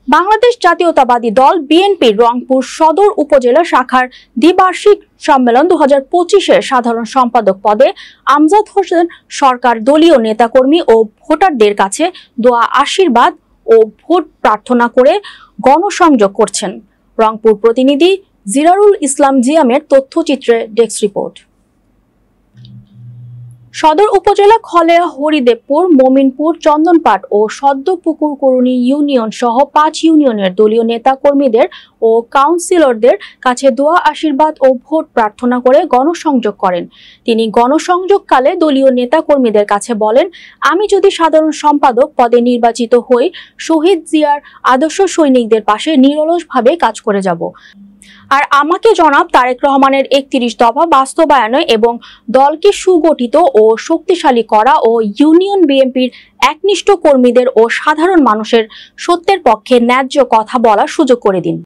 বাংলাদেশ জাতীয়তাবাদী দল বিএনপির রংপুর সদর উপজেলা শাখার দ্বিবার্ষিক সম্মেলন 2025-এর সাধারণ সম্পাদক পদে আমজাদ হোসেন সরকার দলীয় নেতাকর্মী ও ভোটারদের কাছে দোয়া আশীর্বাদ ও ভোট প্রার্থনা করে গণসংযোগ করছেন। রংপুর প্রতিনিধি জিরারুল ইসলাম জিয়ামের তথ্যচিত্রে ডেস্ক রিপোর্ট। সদর উপজেলা খলেয়া, হরিদেবপুর, মমিনপুর, চন্দনপাট ও সদ্যপুকুর করুণী ইউনিয়ন সহ 5 ইউনিয়নের দলীয় নেতা কর্মীদের ও কাউন্সিলরদের কাছে দোয়া আশীর্বাদ ও ভোট প্রার্থনা করে গণসংযোগ করেন। তিনি গণসংযোগকালে দলীয় নেতা কর্মীদের কাছে বলেন, আমি যদি সাধারণ সম্পাদক পদে নির্বাচিত হই, শহীদ জিয়ার আদর্শ সৈনিকদের পাশে নিরলসভাবে কাজ করে যাব। আর আমাকে জনাব তারেক রহমানের 31 দফা বাস্তবায়নে এবং দলকে সুগঠিত ও শক্তিশালী করা ও ইউনিয়ন বিএনপির একনিষ্ঠ কর্মীদের ও সাধারণ মানুষের সত্যের পক্ষে ন্যায্য কথা বলার সুযোগ করে দিন।